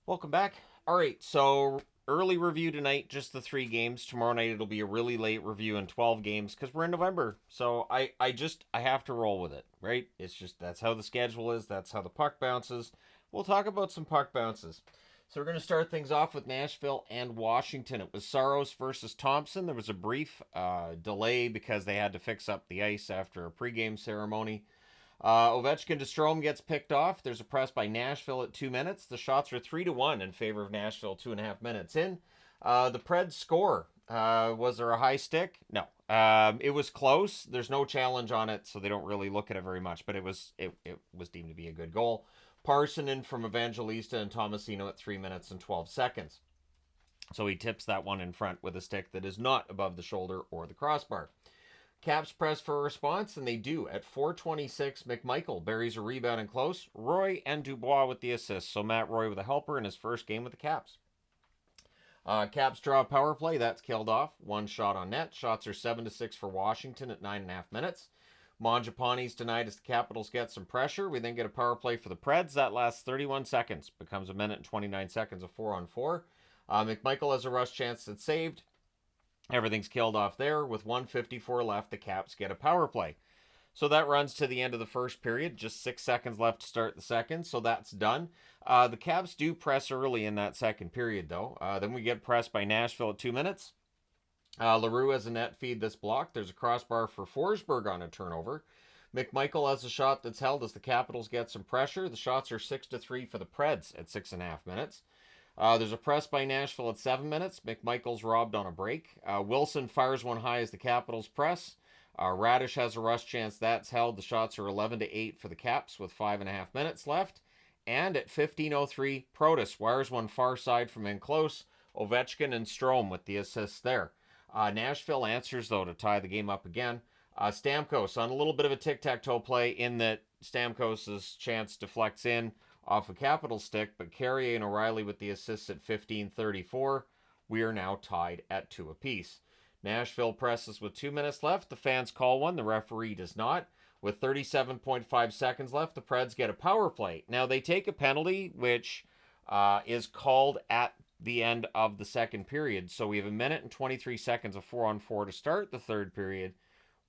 Welcome back. All right, so early review tonight, just the three games. Tomorrow night it'll be a really late review in 12 games because we're in November. So I have to roll with it, right? It's just that's how the schedule is. That's how the puck bounces. We'll talk about some puck bounces. So we're going to start things off with Nashville and Washington. It was Saros versus Thompson. There was a brief delay because they had to fix up the ice after a pregame ceremony. Ovechkin to Strome gets picked off. There's a press by Nashville at 2 minutes. The shots are 3-1 in favor of Nashville 2.5 minutes in. The Preds score. Was there a high stick? No. It was close. There's no challenge on it, so they don't really look at it very much. But it was deemed to be a good goal. Parsonen from Evangelista and Tomasino at 3 minutes and 12 seconds. So he tips that one in front with a stick that is not above the shoulder or the crossbar. Caps press for a response, and they do. At 4:26, McMichael buries a rebound in close. Roy and Dubois with the assist. So Matt Roy with a helper in his first game with the Caps. Caps draw a power play. That's killed off. One shot on net. Shots are 7-6 for Washington at 9.5 minutes. Mangiapane's denied as the Capitals get some pressure. We then get a power play for the Preds. That lasts 31 seconds. Becomes a minute and 29 seconds of 4-on-4. McMichael has a rush chance that's saved. Everything's killed off there. With 1:54 left, the Caps get a power play. So that runs to the end of the first period. Just 6 seconds left to start the second. So that's done. The Caps do press early in that second period, though. Then we get pressed by Nashville at 2 minutes. LaRue has a net feed that's blocked. There's a crossbar for Forsberg on a turnover. McMichael has a shot that's held as the Capitals get some pressure. The shots are 6-3 for the Preds at 6.5 minutes. There's a press by Nashville at 7 minutes. McMichael's robbed on a break. Wilson fires one high as the Capitals press. Radish has a rush chance. That's held. The shots are 11-8 for the Caps with 5.5 minutes left. And at 15:03, Protas wires one far side from in close. Ovechkin and Strome with the assists there. Nashville answers, though, to tie the game up again. Stamkos on a little bit of a tic-tac-toe play in that Stamkos' chance deflects in off a Capital stick, but Carrier and O'Reilly with the assists at 15:34. We are now tied at 2 apiece. Nashville presses with 2 minutes left. The fans call one. The referee does not. With 37.5 seconds left, the Preds get a power play. Now, they take a penalty, which is called at the end of the second period. So we have a minute and 23 seconds of 4-on-4 to start the third period,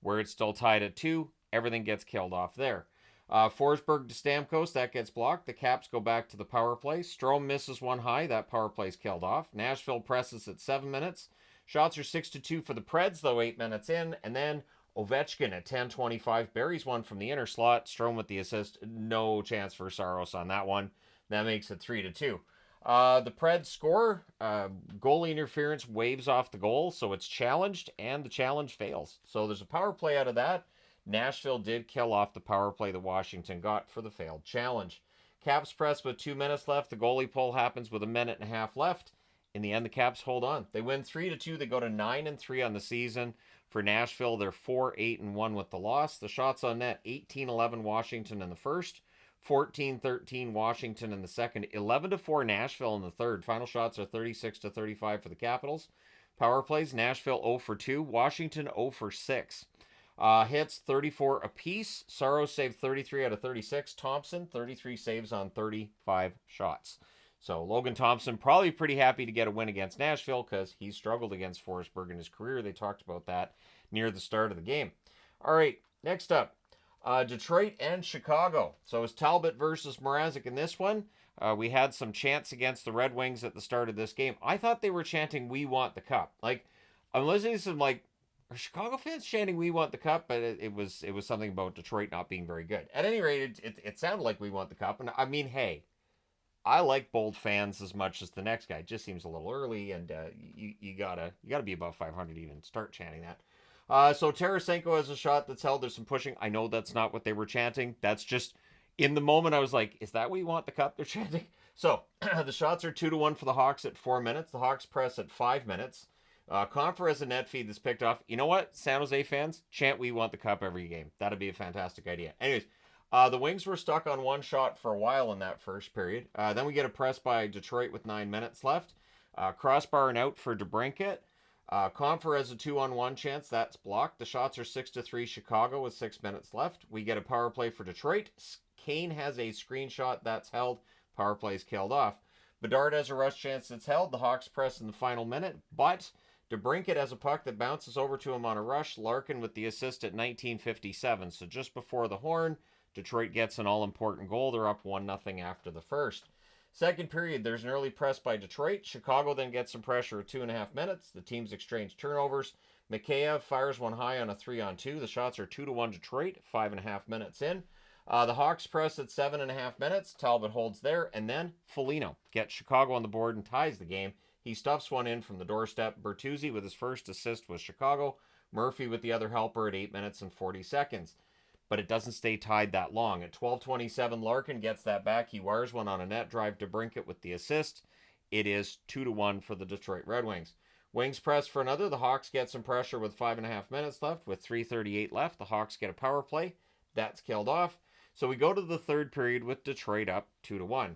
where it's still tied at 2. Everything gets killed off there. Forsberg to Stamkos, that gets blocked. The Caps go back to the power play. Strome misses one high. That power play's killed off. Nashville presses at 7 minutes. Shots are 6-2 for the Preds, though, 8 minutes in. And then Ovechkin at 10:25 buries one from the inner slot. Strome with the assist. No chance for Saros on that one. That makes it 3-2. The Preds score. Goalie interference waves off the goal, so it's challenged, and the challenge fails. So there's a power play out of that. Nashville did kill off the power play that Washington got for the failed challenge. Caps press with 2 minutes left. The goalie pull happens with a minute and a half left. In the end, the Caps hold on. They win 3-2. They go to 9-3 on the season. For Nashville, they're 4-8-1 with the loss. The shots on net: 18-11 Washington in the first, 14-13 Washington in the second, 11-4 Nashville in the third. Final shots are 36-35 for the Capitals. Power plays: Nashville 0-2, Washington 0-6. Hits 34 apiece. Saros saved 33 out of 36. Thompson 33 saves on 35 shots. So Logan Thompson probably pretty happy to get a win against Nashville because he struggled against Forsberg in his career. They talked about that near the start of the game. All right, next up, Detroit and Chicago. So it was Talbot versus Mrazek in this one. We had some chants against the Red Wings at the start of this game. I thought they were chanting, "We want the cup." Like, I'm listening to some, like, are Chicago fans chanting "We want the cup"? But it was something about Detroit not being very good. At any rate, it sounded like "We want the cup." And I mean, hey, I like bold fans as much as the next guy. It just seems a little early, and you gotta be above 500 to even start chanting that. So Tarasenko has a shot that's held. There's some pushing. I know that's not what they were chanting. That's just in the moment. I was like, is that "We want the cup" they're chanting? So the shots are 2-1 for the Hawks at 4 minutes. The Hawks press at 5 minutes. Confer has a net feed that's picked off. You know what, San Jose fans? Chant "We want the cup" every game. That'd be a fantastic idea. Anyways, the Wings were stuck on one shot for a while in that first period. Then we get a press by Detroit with 9 minutes left. Crossbar and out for DeBrincat. Confer has a 2-on-1 chance. That's blocked. The shots are 6-3 Chicago with 6 minutes left. We get a power play for Detroit. Kane has a screenshot that's held. Power play is killed off. Bedard has a rush chance that's held. The Hawks press in the final minute, but DeBrincat has a puck that bounces over to him on a rush. Larkin with the assist at 19:57. So just before the horn, Detroit gets an all-important goal. They're up 1-0 after the first. Second period, there's an early press by Detroit. Chicago then gets some pressure at 2.5 minutes. The teams exchange turnovers. Mikheyev fires one high on a 3-on-2. The shots are 2-1 Detroit, 5.5 minutes in. The Hawks press at 7.5 minutes. Talbot holds there, and then Foligno gets Chicago on the board and ties the game. He stuffs one in from the doorstep. Bertuzzi with his first assist with Chicago. Murphy with the other helper at 8 minutes and 40 seconds. But it doesn't stay tied that long. At 12:27, Larkin gets that back. He wires one on a net drive to Brinkett with the assist. It is 2-1 for the Detroit Red Wings. Wings press for another. The Hawks get some pressure with 5.5 minutes left. With 3:38 left, the Hawks get a power play. That's killed off. So we go to the third period with Detroit up 2-1.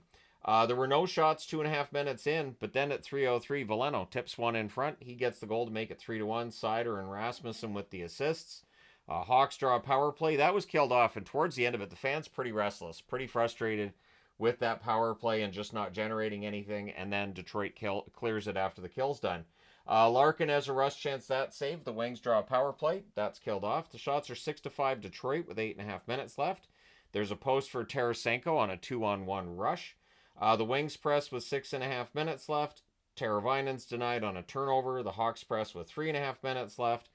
There were no shots 2.5 minutes in, but then at 3:03, Veleno tips one in front. He gets the goal to make it 3-1. Sider and Rasmussen with the assists. Hawks draw a power play. That was killed off, and towards the end of it, the fans pretty restless, pretty frustrated with that power play and just not generating anything, and then Detroit clears it after the kill's done. Larkin has a rush chance that's saved. The Wings draw a power play. That's killed off. The shots are 6-5 Detroit with 8.5 minutes left. There's a post for Tarasenko on a 2-on-1 rush. The Wings press with 6.5 minutes left. Teravainen's denied on a turnover. The Hawks press with 3.5 minutes left.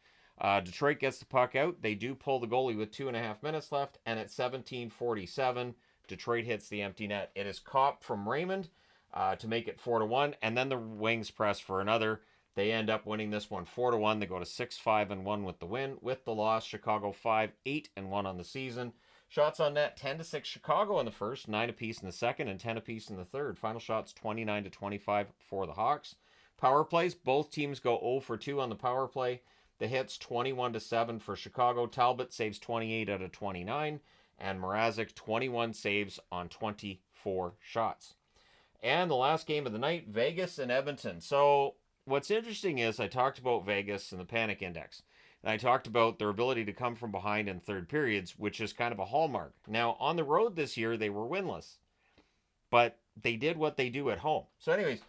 Detroit gets the puck out. They do pull the goalie with 2.5 minutes left. And at 17:47, Detroit hits the empty net. It is caught from Raymond to make it 4-1. And then the Wings press for another. They end up winning this one 4-1. They go to 6-5-1 with the win. With the loss, Chicago 5-8-1 on the season. Shots on net 10-6 Chicago in the first, 9 apiece in the second, and 10 apiece in the third. Final shots 29-25 for the Hawks. Power plays, both teams go 0 for 2 on the power play. The hits 21-7 for Chicago. Talbot saves 28 out of 29, and Mrazek 21 saves on 24 shots. And the last game of the night, Vegas and Edmonton. So what's interesting is I talked about Vegas and the panic index. And I talked about their ability to come from behind in third periods, which is kind of a hallmark. Now, on the road this year, they were winless. But they did what they do at home. So anyways,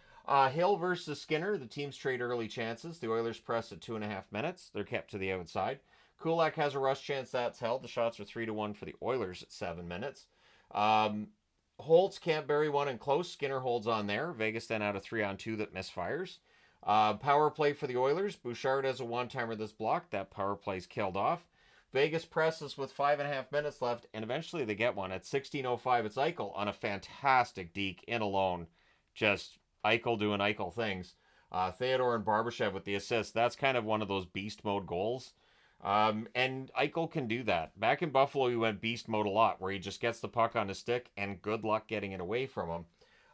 Hill versus Skinner. The teams trade early chances. The Oilers press at 2.5 minutes. They're kept to the outside. Kulak has a rush chance that's held. The shots are 3-1 for the Oilers at 7 minutes. Holtz can't bury one in close. Skinner holds on there. Vegas then out of 3-on-2 that misfires. Power play for the Oilers. Bouchard has a one-timer this block. That power play's killed off. Vegas presses with 5.5 minutes left, and eventually they get one. At 16:05, it's Eichel on a fantastic deke in alone. Just Eichel doing Eichel things. Theodore and Barbashev with the assist. That's kind of one of those beast mode goals. And Eichel can do that. Back in Buffalo, he went beast mode a lot, where he just gets the puck on his stick, and good luck getting it away from him.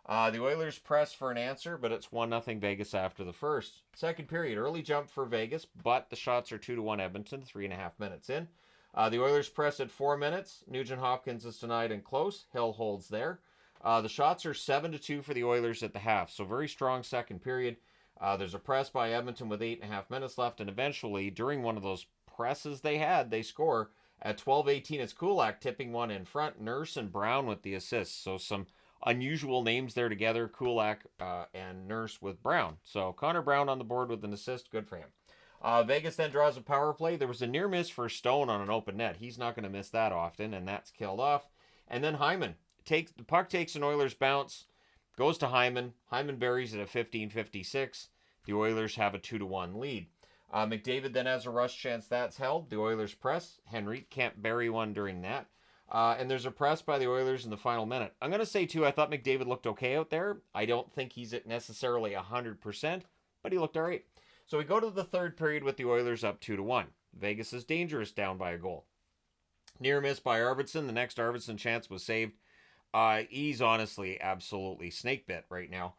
The Oilers press for an answer, but it's 1-0 Vegas after the first. Second period, early jump for Vegas, but the shots are 2-1 Edmonton, 3.5 minutes in. The Oilers press at 4 minutes. Nugent Hopkins is denied and close. Hill holds there. The shots are 7-2 for the Oilers at the half, so very strong second period. There's a press by Edmonton with 8.5 minutes left, and eventually, during one of those presses they score. At 12:18, it's Kulak tipping one in front. Nurse and Brown with the assists, so some unusual names there together, Kulak and Nurse with Brown. So Connor Brown on the board with an assist, good for him. Vegas then draws a power play. There was a near miss for Stone on an open net. He's not going to miss that often, and that's killed off. And then Hyman. The puck takes an Oilers bounce, goes to Hyman. Hyman buries it at 15:56. The Oilers have a 2-1 lead. McDavid then has a rush chance that's held. The Oilers press. Henry can't bury one during that. And there's a press by the Oilers in the final minute. I'm going to say, too, I thought McDavid looked okay out there. I don't think he's at necessarily 100%, but he looked all right. So we go to the third period with the Oilers up 2-1. Vegas is dangerous, down by a goal. Near miss by Arvidsson. The next Arvidsson chance was saved. He's honestly absolutely snake bit right now.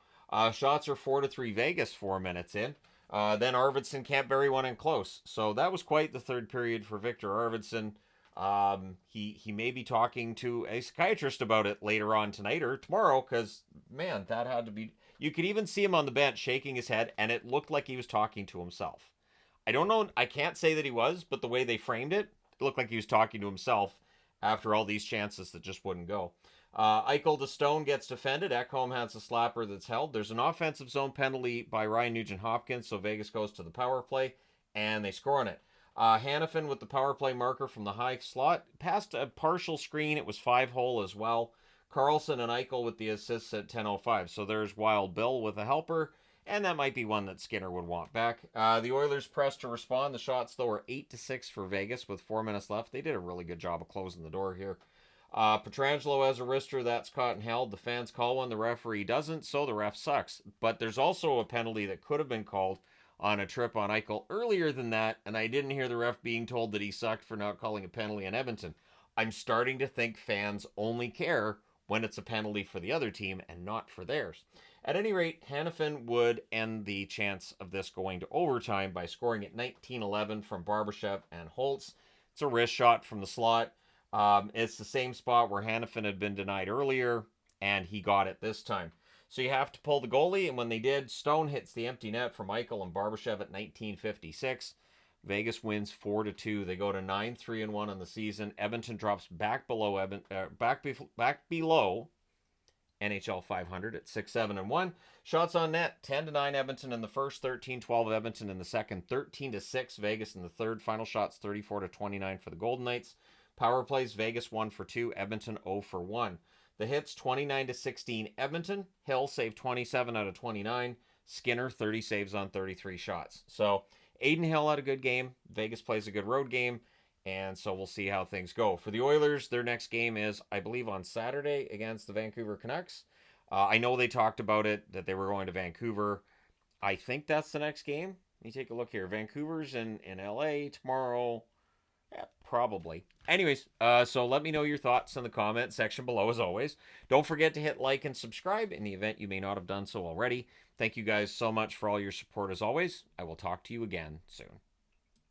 Shots are 4-3 Vegas 4 minutes in. Then Arvidsson can't bury one in close. So that was quite the third period for Victor Arvidsson. He may be talking to a psychiatrist about it later on tonight or tomorrow, because, man, that had to be... You could even see him on the bench shaking his head, and it looked like he was talking to himself. I don't know, I can't say that he was, but the way they framed it, it looked like he was talking to himself after all these chances that just wouldn't go. Eichel to Stone gets defended. Ekholm has a slapper that's held. There's an offensive zone penalty by Ryan Nugent-Hopkins, so Vegas goes to the power play, and they score on it. Hanifin with the power play marker from the high slot. Past a partial screen, it was 5-hole as well. Carlson and Eichel with the assists at 10:05. So there's Wild Bill with a helper, and that might be one that Skinner would want back. The Oilers pressed to respond. The shots, though, are 8-6 for Vegas with 4 minutes left. They did a really good job of closing the door here. Pietrangelo has a wrister that's caught and held. The fans call one, the referee doesn't, so the ref sucks. But there's also a penalty that could have been called on a trip on Eichel earlier than that, and I didn't hear the ref being told that he sucked for not calling a penalty in Edmonton. I'm starting to think fans only care when it's a penalty for the other team and not for theirs. At any rate, Hanifin would end the chance of this going to overtime by scoring at 19:11 from Barbashev and Holtz. It's a wrist shot from the slot. It's the same spot where Hanifin had been denied earlier, and he got it this time. So you have to pull the goalie, and when they did, Stone hits the empty net from Eichel and Barbashev at 19:56. Vegas wins 4-2. They go to 9-3-1 on the season. Edmonton drops back below NHL 500 at 6-7-1. Shots on net 10-9 Edmonton in the first, 13-12 Edmonton in the second, 13-6 Vegas in the third. Final shots 34-29 for the Golden Knights. Power plays Vegas 1 for 2, Edmonton 0 for 1. The hits 29-16 Edmonton. Hill saved 27 out of 29. Skinner 30 saves on 33 shots. So Aiden Hill had a good game. Vegas plays a good road game. And so we'll see how things go. For the Oilers, their next game is, I believe, on Saturday against the Vancouver Canucks. I know they talked about it, that they were going to Vancouver. I think that's the next game. Let me take a look here. Vancouver's in LA tomorrow. Yeah, probably. Anyways, so let me know your thoughts in the comment section below as always. Don't forget to hit like and subscribe in the event you may not have done so already. Thank you guys so much for all your support as always. I will talk to you again soon.